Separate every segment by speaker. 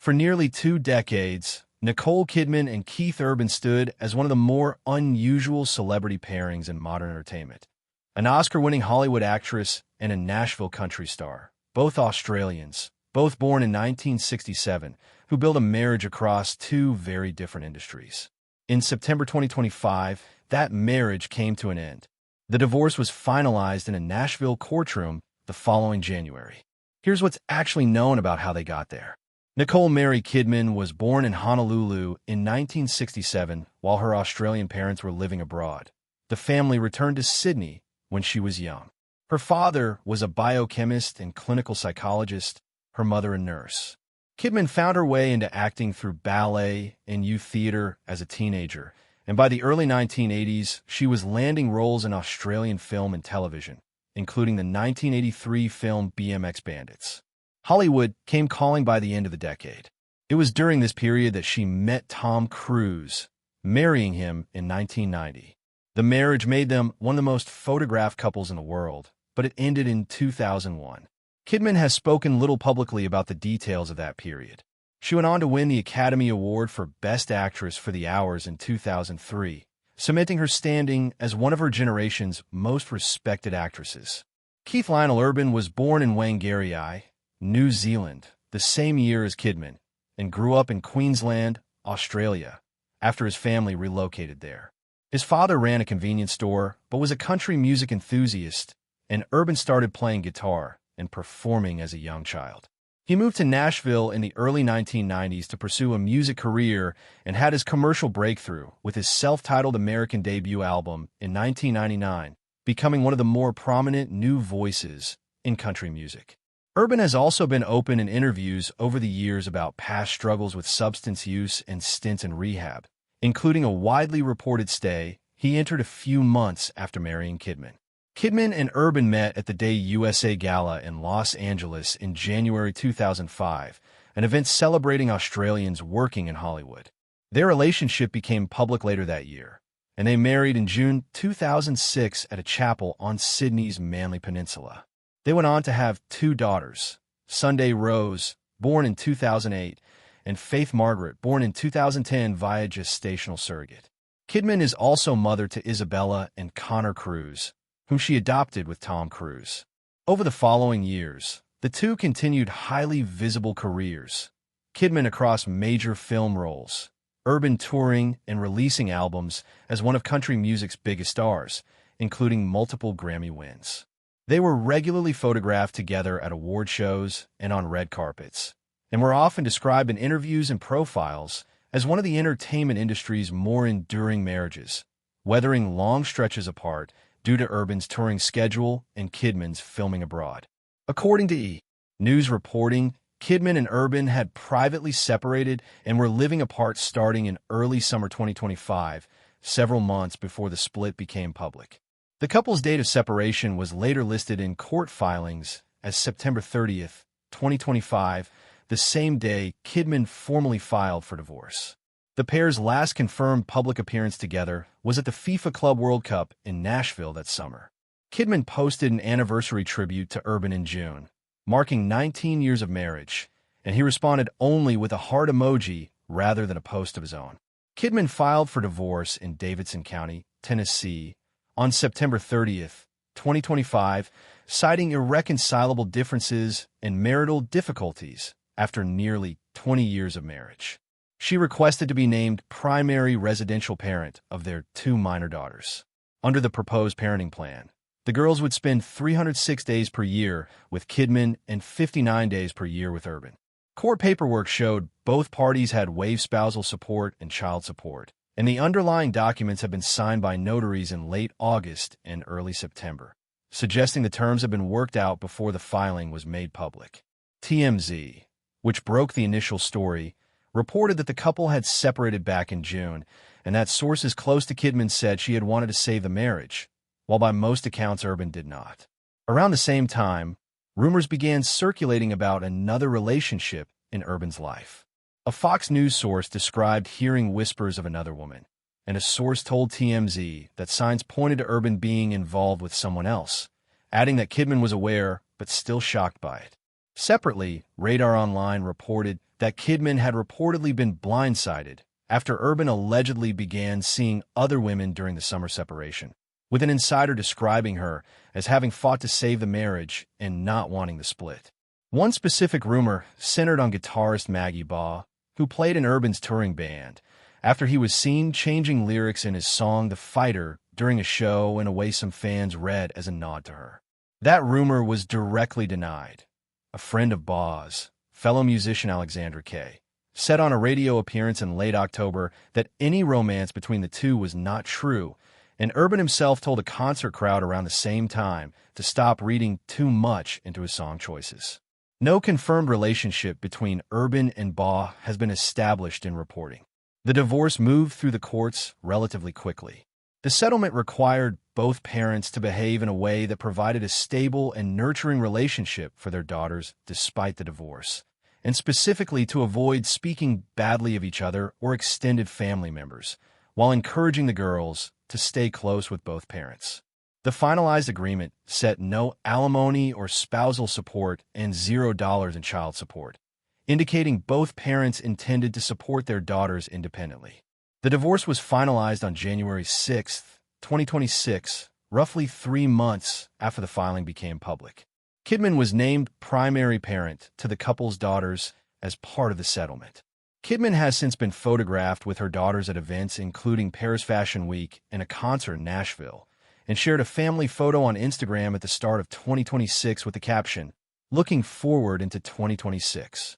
Speaker 1: For nearly 2 decades, Nicole Kidman and Keith Urban stood as one of the more unusual celebrity pairings in modern entertainment. An Oscar-winning Hollywood actress and a Nashville country star, both Australians, both born in 1967, who built a marriage across two very different industries. In September 2025, that marriage came to an end. The divorce was finalized in a Nashville courtroom the following January. Here's what's actually known about how they got there. Nicole Mary Kidman was born in Honolulu in 1967 while her Australian parents were living abroad. The family returned to Sydney when she was young. Her father was a biochemist and clinical psychologist, her mother a nurse. Kidman found her way into acting through ballet and youth theater as a teenager, and by the early 1980s, she was landing roles in Australian film and television, including the 1983 film BMX Bandits. Hollywood came calling by the end of the decade. It was during this period that she met Tom Cruise, marrying him in 1990. The marriage made them one of the most photographed couples in the world, but it ended in 2001. Kidman has spoken little publicly about the details of that period. She went on to win the Academy Award for Best Actress for The Hours in 2003, cementing her standing as one of her generation's most respected actresses. Keith Lionel Urban was born in Whangarei, New Zealand, the same year as Kidman, and grew up in Queensland, Australia, after his family relocated there. His father ran a convenience store, but was a country music enthusiast, and Urban started playing guitar and performing as a young child. He moved to Nashville in the early 1990s to pursue a music career and had his commercial breakthrough with his self-titled American debut album in 1999, becoming one of the more prominent new voices in country music. Urban has also been open in interviews over the years about past struggles with substance use and stints in rehab, including a widely reported stay he entered a few months after marrying Kidman. Kidman and Urban met at the Day USA Gala in Los Angeles in January 2005, an event celebrating Australians working in Hollywood. Their relationship became public later that year, and they married in June 2006 at a chapel on Sydney's Manly Peninsula. They went on to have 2 daughters, Sunday Rose, born in 2008, and Faith Margaret, born in 2010 via gestational surrogate. Kidman is also mother to Isabella and Connor Cruise, whom she adopted with Tom Cruise. Over the following years, the two continued highly visible careers, Kidman across major film roles, Urban touring and releasing albums as one of country music's biggest stars, including multiple Grammy wins. They were regularly photographed together at award shows and on red carpets, and were often described in interviews and profiles as one of the entertainment industry's more enduring marriages, weathering long stretches apart due to Urban's touring schedule and Kidman's filming abroad. According to E! News reporting, Kidman and Urban had privately separated and were living apart starting in early summer 2025, several months before the split became public. The couple's date of separation was later listed in court filings as September 30th, 2025, the same day Kidman formally filed for divorce. The pair's last confirmed public appearance together was at the FIFA Club World Cup in Nashville that summer. Kidman posted an anniversary tribute to Urban in June, marking 19 years of marriage, and he responded only with a heart emoji rather than a post of his own. Kidman filed for divorce in Davidson County, Tennessee, on September 30th, 2025, citing irreconcilable differences and marital difficulties after nearly 20 years of marriage. She requested to be named primary residential parent of their 2 minor daughters. Under the proposed parenting plan, the girls would spend 306 days per year with Kidman and 59 days per year with Urban. Court paperwork showed both parties had waived spousal support and child support, and the underlying documents have been signed by notaries in late August and early September, suggesting the terms had been worked out before the filing was made public. TMZ, which broke the initial story, reported that the couple had separated back in June, and that sources close to Kidman said she had wanted to save the marriage, while by most accounts Urban did not. Around the same time, rumors began circulating about another relationship in Urban's life. A Fox News source described hearing whispers of another woman, and a source told TMZ that signs pointed to Urban being involved with someone else, adding that Kidman was aware but still shocked by it. Separately, Radar Online reported that Kidman had reportedly been blindsided after Urban allegedly began seeing other women during the summer separation, with an insider describing her as having fought to save the marriage and not wanting the split. One specific rumor centered on guitarist Maggie Baugh, who played in Urban's touring band, after he was seen changing lyrics in his song The Fighter during a show in a way some fans read as a nod to her. That rumor was directly denied. A friend of Baugh's, fellow musician Alexandra Kay, said on a radio appearance in late October that any romance between the two was not true, and Urban himself told a concert crowd around the same time to stop reading too much into his song choices. No confirmed relationship between Urban and Baugh has been established in reporting. The divorce moved through the courts relatively quickly. The settlement required both parents to behave in a way that provided a stable and nurturing relationship for their daughters despite the divorce, and specifically to avoid speaking badly of each other or extended family members, while encouraging the girls to stay close with both parents. The finalized agreement set no alimony or spousal support and $0 in child support, indicating both parents intended to support their daughters independently. The divorce was finalized on January 6, 2026, roughly 3 months after the filing became public. Kidman was named primary parent to the couple's daughters as part of the settlement. Kidman has since been photographed with her daughters at events including Paris Fashion Week and a concert in Nashville, and shared a family photo on Instagram at the start of 2026 with the caption, "Looking forward into 2026."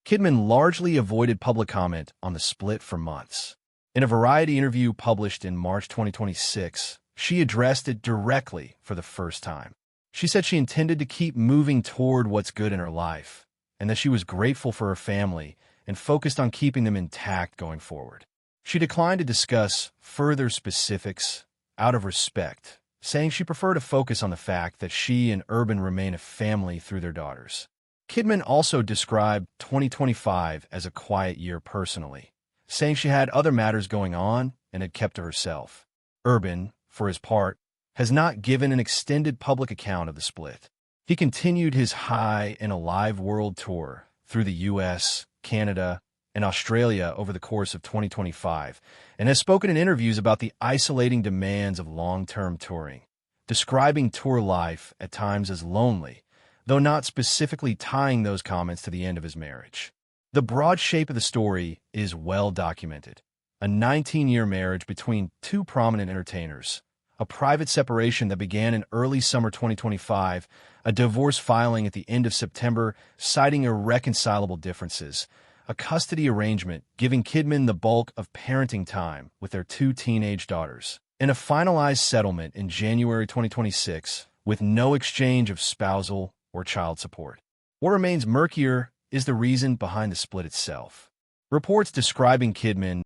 Speaker 1: Kidman largely avoided public comment on the split for months. In a Variety interview published in March 2026, she addressed it directly for the first time. She said she intended to keep moving toward what's good in her life, and that she was grateful for her family and focused on keeping them intact going forward. She declined to discuss further specifics out of respect, saying she preferred to focus on the fact that she and Urban remain a family through their daughters. Kidman also described 2025 as a quiet year personally, saying she had other matters going on and had kept to herself. Urban, for his part, has not given an extended public account of the split. He continued his High and Alive world tour through the U.S., Canada, and Australia over the course of 2025, and has spoken in interviews about the isolating demands of long-term touring, describing tour life at times as lonely, though not specifically tying those comments to the end of his marriage. The broad shape of the story is well documented. A 19-year marriage between two prominent entertainers, a private separation that began in early summer 2025, a divorce filing at the end of September citing irreconcilable differences, a custody arrangement giving Kidman the bulk of parenting time with their 2 teenage daughters, and a finalized settlement in January 2026 with no exchange of spousal or child support. What remains murkier is the reason behind the split itself. Reports describing Kidman